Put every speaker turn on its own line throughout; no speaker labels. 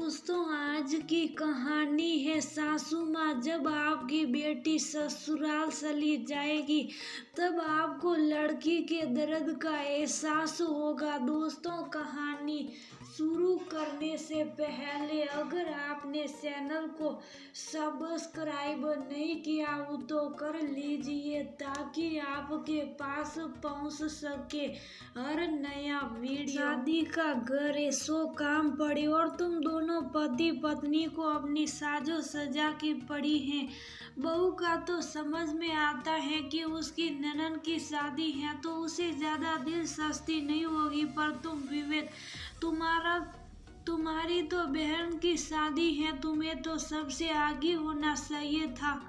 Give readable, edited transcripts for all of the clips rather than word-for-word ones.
दोस्तों, आज की कहानी है सासू माँ। जब आपकी बेटी ससुराल चली जाएगी तब आपको लड़की के दर्द का एहसास होगा। दोस्तों, कहानी शुरू करने से पहले अगर आपने चैनल को सब्सक्राइब नहीं किया हो तो कर लीजिए ताकि आपके पास पहुंच सके हर नया वीडियो। शादी का घर है, सो काम पड़े और तुम दोनों पति पत्नी को अपनी साजो सजा की पड़ी है। बहू का तो समझ में आता है कि उसकी ननद की शादी है तो उसे ज्यादा दिलचस्पी नहीं होगी, पर तुम विवेक, तुम्हारी तो बहन की शादी है, तुम्हें तो सबसे आगे होना चाहिए था।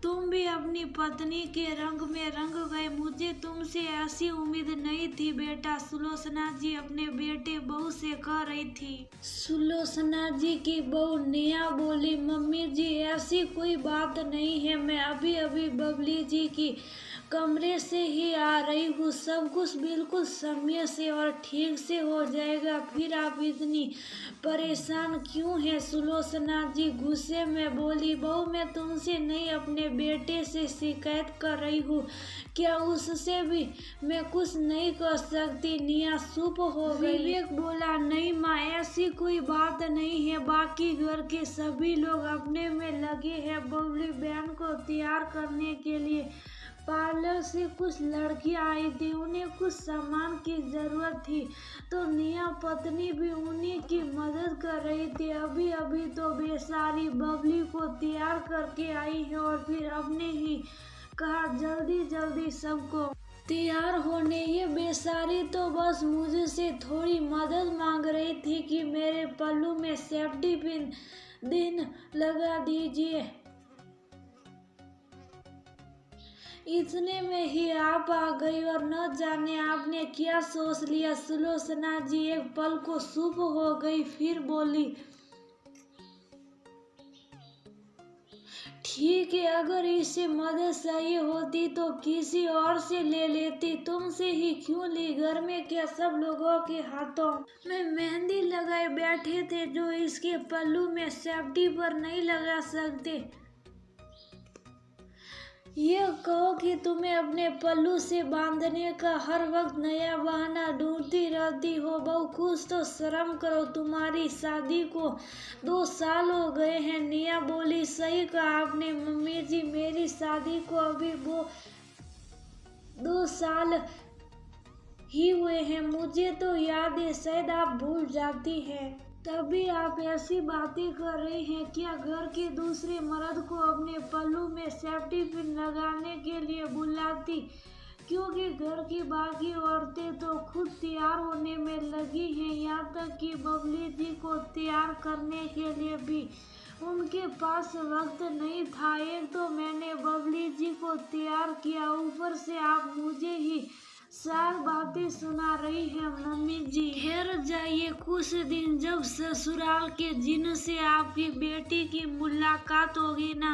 तुम भी अपनी पत्नी के रंग में रंग गए। मुझे तुमसे ऐसी उम्मीद नहीं थी बेटा, सुलोचना जी अपने बेटे बहू से कह रही थी। सुलोचना जी की बहू नेहा बोली, मम्मी जी ऐसी कोई बात नहीं है, मैं अभी अभी बबली जी की कमरे से ही आ रही हूँ। सब कुछ बिल्कुल समय से और ठीक से हो जाएगा, फिर आप इतनी परेशान क्यों हैं? सुलोचना जी गुस्से में बोली, बहू मैं तुमसे नहीं अपने बेटे से शिकायत कर रही हूँ, क्या उससे भी मैं कुछ नहीं कर सकती? नेहा चुप हो गई। विवेक बोला, नहीं माँ ऐसी कोई बात नहीं है, बाकी घर के सभी लोग अपने में लगे हैं। बबली बहन को तैयार करने के लिए पार्लर से कुछ लड़कियां आई थी, उन्हें कुछ सामान की जरूरत थी तो नेहा पत्नी भी उन्हीं की मदद कर रही थी। अभी अभी तो बेचारी बबली को तैयार करके आई है और फिर अपने ही कहा जल्दी जल्दी सबको तैयार होने। ये बेचारी तो बस मुझसे थोड़ी मदद मांग रही थी कि मेरे पल्लू में सेफ्टी पिन लगा दीजिए। इतने में ही आप आ गई और न जाने आपने क्या सोच लिया। सुलोचना जी एक पल को चुप हो गई, फिर बोली, ठीक है, अगर इसे मदद चाहिए होती तो किसी और से ले लेती, तुमसे ही क्यों ली? घर में क्या सब लोगों के हाथों में मेहंदी लगाए बैठे थे जो इसके पल्लू में सेफ्टी पर नहीं लगा सकते? ये कहो कि तुम्हें अपने पल्लू से बांधने का हर वक्त नया बहाना ढूंढती रहती हो। बहू कुछ तो शर्म करो, तुम्हारी शादी को 2 साल हो गए हैं। नेहा बोली, सही कहा आपने मम्मी जी, मेरी शादी को अभी वो 2 साल ही हुए हैं। मुझे तो याद है, शायद आप भूल जाती हैं। तभी आप ऐसी बातें कर रही हैं क्या? घर के दूसरे मर्द को अपने पल्लू में सेफ्टी पिन लगाने के लिए बुलाती, क्योंकि घर की बाकी औरतें तो खुद तैयार होने में लगी हैं। यहाँ तक कि बबली जी को तैयार करने के लिए भी उनके पास वक्त नहीं था। एक तो मैंने बबली जी को तैयार किया, ऊपर से आप मुझे ही 4 बातें सुना रही है मम्मी जी। ठहर जाइए कुछ दिन, जब ससुराल के जिन से आपकी बेटी की मुलाकात होगी ना,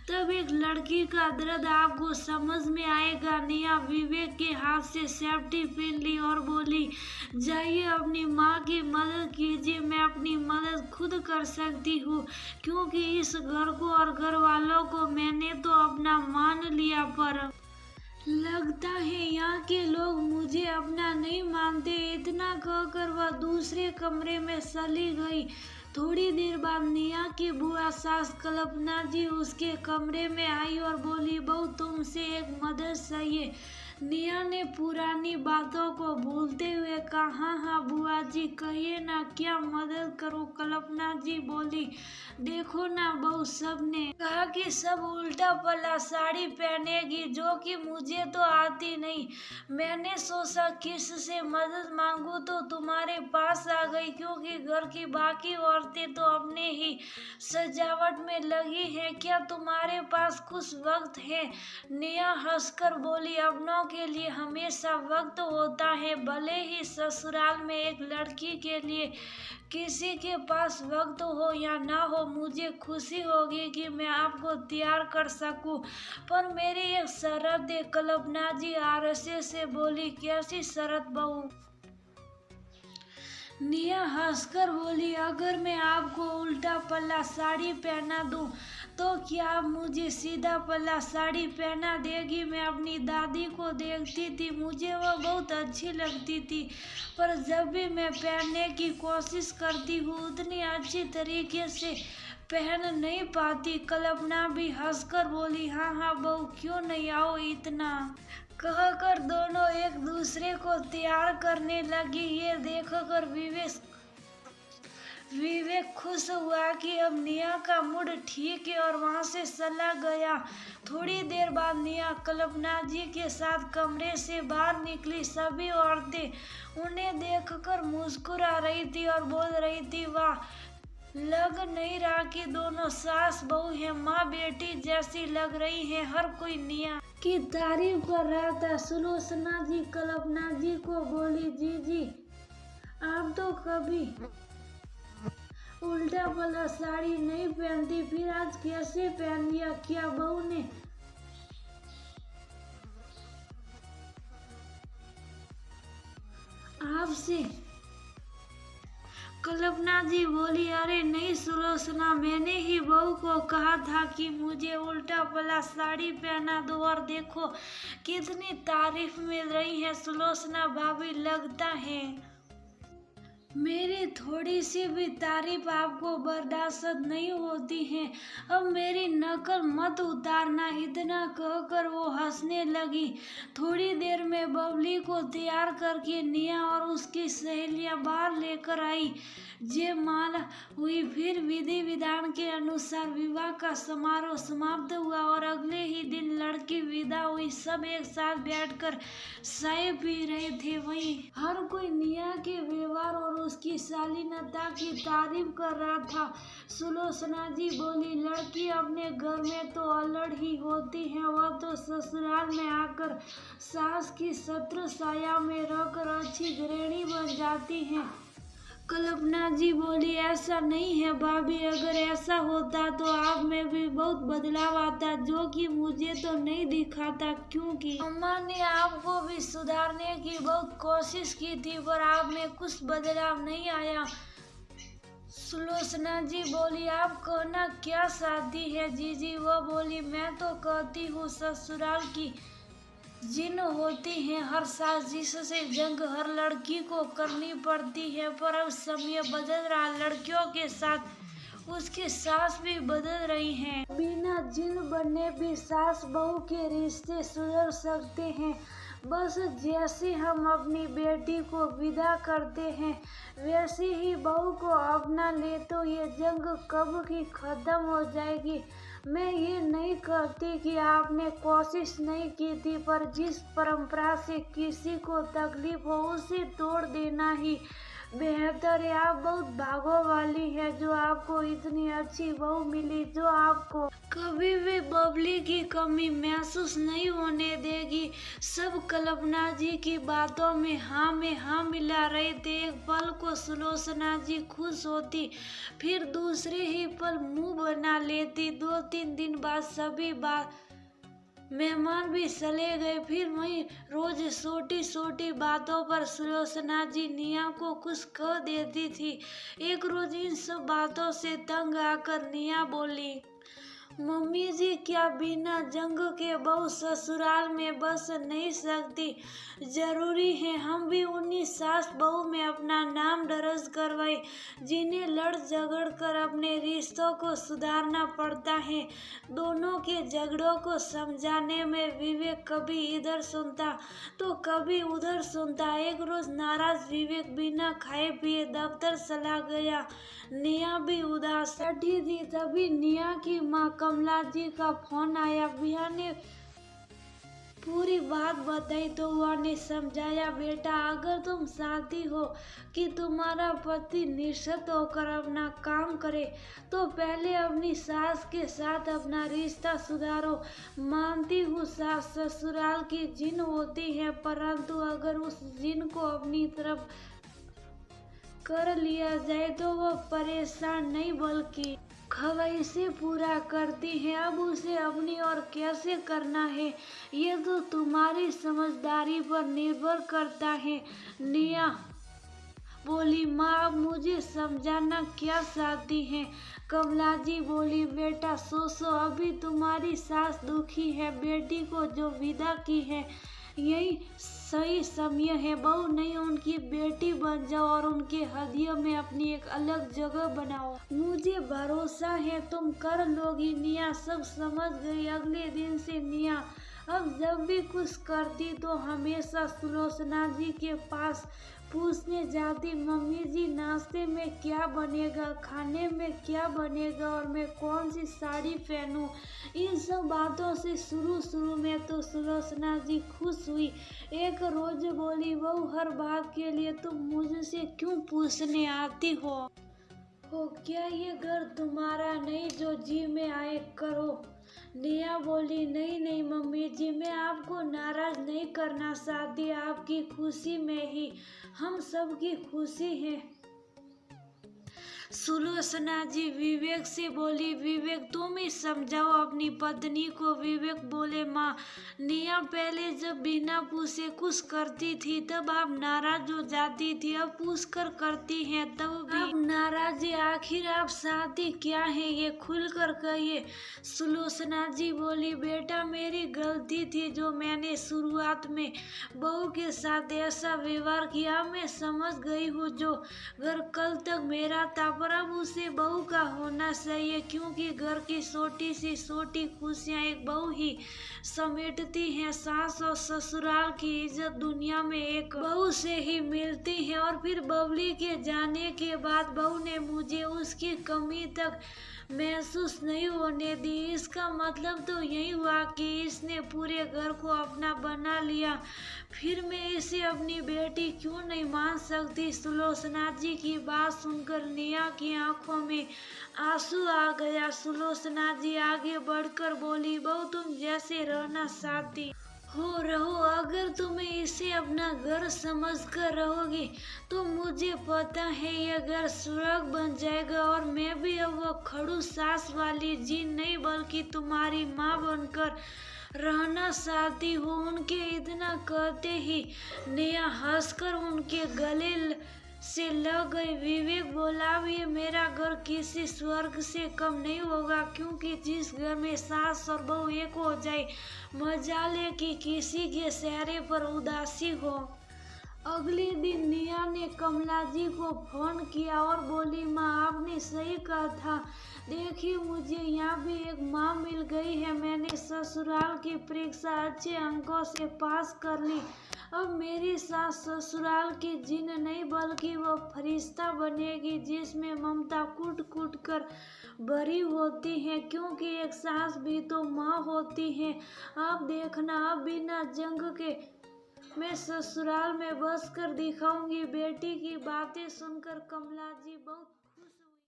तब एक लड़की का दर्द आपको समझ में आएगा। नेहा विवेक के हाथ से सेफ्टी पिन ली और बोली, जाइए अपनी माँ की मदद कीजिए, मैं अपनी मदद खुद कर सकती हूँ, क्योंकि इस घर को और घर वालों को मैंने तो अपना मान लिया, पर लगता है यहाँ के लोग मुझे अपना नहीं मानते। इतना कहकर वह दूसरे कमरे में चली गई। थोड़ी देर बाद नेहा की बुआ सास कल्पना जी उसके कमरे में आई और बोली, बहू तुमसे एक मदद चाहिए। नेहा ने पुरानी बातों को भूलते हुए कहा, हाँ हाँ बुआ जी कहिए ना, क्या मदद करूं? कल्पना जी बोली, देखो ना बहू, सबने कहा कि सब उल्टा पल्ला साड़ी पहनेगी, जो कि मुझे तो आती नहीं। मैंने सोचा किससे मदद मांगू तो तुम्हारे पास आ गई, क्योंकि घर की बाकी औरतें तो अपने ही सजावट में लगी हैं। क्या तुम्हारे पास कुछ वक्त है? नेहा हंसकर बोली, अपनों के लिए हमेशा वक्त होता है, भले ही ससुराल में एक लड़की के लिए किसी के पास वक्त हो या ना हो। मुझे खुशी होगी कि मैं आपको तैयार कर सकूं, पर मेरी एक शर्त है। कल्पना जी आरसे से बोली, कैसी शर्त बहू? निया हंसकर बोली, अगर मैं आपको उल्टा पल्ला साड़ी पहना दूं तो क्या आप मुझे सीधा पल्ला साड़ी पहना देगी? मैं अपनी दादी को देखती थी, मुझे वह बहुत अच्छी लगती थी, पर जब भी मैं पहनने की कोशिश करती हूँ उतनी अच्छी तरीके से पहन नहीं पाती। कल्पना भी हंसकर बोली, हाँ हाँ बहू, क्यों नहीं, आओ इतना कहकर दोनों एक दूसरे को तैयार करने लगी। ये देखकर विवेक खुश हुआ कि अब निया का मूड ठीक है और वहां से चला गया। थोड़ी देर बाद निया कल्पना जी के साथ कमरे से बाहर निकली। सभी औरतें उन्हें देखकर मुस्कुरा रही थी और बोल रही थी, वाह, लग नहीं रहा कि दोनों सास बहू है, माँ बेटी जैसी लग रही है। हर कोई निया की तारीफ कर रहा था। सुलोचना जी कल्पना जी को बोली, जी आप तो कभी उल्टा पल्ला साड़ी नहीं पहनती, फिर आज कैसे पहन लिया? क्या बहू ने आपसे? कल्पना जी बोली, अरे नहीं सुलोचना, मैंने ही बहू को कहा था कि मुझे उल्टा पल्ला साड़ी पहना दो और देखो कितनी तारीफ मिल रही है। सुलोचना भाभी, लगता है मेरी थोड़ी सी भी तारीफ आपको बर्दाश्त नहीं होती है। अब मेरी नकल मत उतारना। इतना कहकर वो हंसने लगी। थोड़ी देर में बबली को तैयार करके निया और उसकी सहेलियां बाहर लेकर आई। जयमाला हुई, फिर विधि विधान के अनुसार विवाह का समारोह समाप्त हुआ और अगले ही दिन लड़की विदा हुई। सब एक साथ बैठकर चाय पी रहे थे। वहीं हर कोई निया के व्यवहार और उसकी शालीनता की तारीफ कर रहा था। सुलोचना जी बोली, लड़की अपने घर में तो अलग ही होती है, वह तो ससुराल में आकर सास की छत्र छाया में रहकर अच्छी गृहिणी बन जाती है। कल्पना जी बोली, ऐसा नहीं है भाभी, अगर ऐसा होता तो आप में भी बहुत बदलाव आता, जो कि मुझे तो नहीं दिखाता, क्योंकि अम्मा ने आपको भी सुधारने की बहुत कोशिश की थी, पर आप में कुछ बदलाव नहीं आया। सुलोचना जी बोली, आप कहना क्या चाहती है जीजी? वह बोली, मैं तो कहती हूँ ससुराल की जिन होती है हर सास, जिससे जंग हर लड़की को करनी पड़ती है, पर अब समय बदल रहा, लड़कियों के साथ उसकी सास भी बदल रही हैं। बिना जिन बने भी सास बहू के रिश्ते सुधर सकते हैं। बस जैसे हम अपनी बेटी को विदा करते हैं वैसे ही बहू को अपना ले तो ये जंग कब की खत्म हो जाएगी। मैं ये नहीं कहती कि आपने कोशिश नहीं की थी, पर जिस परंपरा से किसी को तकलीफ हो उसे तोड़ देना ही बेहतर है। आप बहुत भागों वाली है जो आपको इतनी अच्छी बहू मिली, जो आपको कभी भी बबली की कमी महसूस नहीं होने देगी। सब कल्पना जी की बातों में हाँ मिला रहे थे। एक पल को सुलोचना जी खुश होती, फिर दूसरे ही पल मुंह बना लेती। 2-3 दिन बाद सभी मेहमान भी चले गए। फिर वही रोज छोटी छोटी बातों पर सुलोचना जी निया को कुछ कह देती थी। एक रोज इन सब बातों से तंग आकर निया बोली, मम्मी जी, क्या बिना जंग के बहू ससुराल में बस नहीं सकती? जरूरी है हम भी उन्हीं सास बहू में अपना नाम दर्ज करवाए जिन्हें लड़ झगड़ कर अपने रिश्तों को सुधारना पड़ता है। दोनों के झगड़ों को समझाने में विवेक कभी इधर सुनता तो कभी उधर सुनता। एक रोज नाराज विवेक बिना खाए पिए दफ्तर चला गया। निया भी उदास बैठी थी। तभी निया की माँ कमला जी का फोन आया। बिया ने पूरी बात बताई तो वह ने समझाया, बेटा, अगर तुम चाहती हो कि तुम्हारा पति निश्चित होकर अपना काम करे तो पहले अपनी सास के साथ अपना रिश्ता सुधारो। मानती हूँ सास ससुराल की जिन होती है, परंतु अगर उस जिन को अपनी तरफ कर लिया जाए तो वह परेशान नहीं बल्कि ख्वाहिशें पूरा करती है। अब उसे अपनी ओर कैसे करना है ये तो तुम्हारी समझदारी पर निर्भर करता है। निया बोली, माँ अब मुझे समझाना क्या चाहती है। कमला जी बोली, बेटा सोचो, अभी तुम्हारी सास दुखी है, बेटी को जो विदा की है, यही सही समय है। बहू नहीं, उनकी बेटी बन जाओ और उनके हृदय में अपनी एक अलग जगह बनाओ। मुझे भरोसा है तुम कर लोगी। निया सब समझ गई। अगले दिन से निया अब जब भी कुछ करती तो हमेशा सुलोचना जी के पास पूछने जाती, मम्मी जी नाश्ते में क्या बनेगा, खाने में क्या बनेगा और मैं कौन सी साड़ी पहनूं। इन सब बातों से शुरू में तो सुलोचना जी खुश हुई। एक रोज बोली, बहू हर बात के लिए तुम मुझसे क्यों पूछने आती हो? क्या ये घर तुम्हारा नहीं जो जी में आए करो? नेहा बोली, नहीं नहीं मम्मी जी, मैं आपको नाराज नहीं करना चाहती, आपकी खुशी में ही हम सबकी खुशी है। सुलोचना जी विवेक से बोली, विवेक तुम ही समझाओ अपनी पत्नी को। विवेक बोले, माँ निया पहले जब बिना पूछे कुछ करती थी तब आप नाराज हो जाती थी, अब पूछ कर करती हैं तब भी आप नाराज। आखिर आप चाहती क्या है ये खुल कर कहिए। सुलोचना जी बोली, बेटा मेरी गलती थी जो मैंने शुरुआत में बहू के साथ ऐसा व्यवहार किया। मैं समझ गई हूँ जो घर कल तक मेरा था पर अब उसे बहू का होना चाहिए, क्योंकि घर की छोटी सी छोटी खुशियाँ एक बहू ही समेटती हैं। सास और ससुराल की इज्जत दुनिया में एक बहू से ही मिलती है। और फिर बबली के जाने के बाद बहू ने मुझे उसकी कमी तक महसूस नहीं होने दी। इसका मतलब तो यही हुआ कि इसने पूरे घर को अपना बना लिया। फिर मैं इसे अपनी बेटी क्यों नहीं मान सकती। सुलोचना जी की बात सुनकर निया की आंखों में आंसू आ गया। सुलोचना जी आगे बढ़कर बोली, बहू तुम जैसे रहना चाहती हो रहो, अगर तुम्हें इसे अपना घर समझकर रहोगी तो मुझे पता है यह घर स्वर्ग बन जाएगा। और मैं भी अब वो खड़ूस सास वाली जीन नहीं बल्कि तुम्हारी माँ बनकर रहना चाहती हूँ। उनके इतना कहते ही नेहा हंसकर उनके गले से लग गई। विवेक बोला, अब ये मेरा घर किसी स्वर्ग से कम नहीं होगा, क्योंकि जिस घर में सास और बहू एक हो जाए, मजाले कि किसी के चेहरे पर उदासी हो। अगले दिन निया ने कमला जी को फोन किया और बोली, माँ आपने सही कहा था, देखिए मुझे यहाँ भी एक माँ मिल गई है। मैंने ससुराल की परीक्षा अच्छे अंकों से पास कर ली। अब मेरी सास ससुराल की जिन नहीं बल्कि वो फरिश्ता बनेगी, जिसमें ममता कूट कूट कर भरी होती है, क्योंकि एक सास भी तो माँ होती है। आप देखना, अब बिना जंग के मैं ससुराल में बस कर दिखाऊंगी। बेटी की बातें सुनकर कमला जी बहुत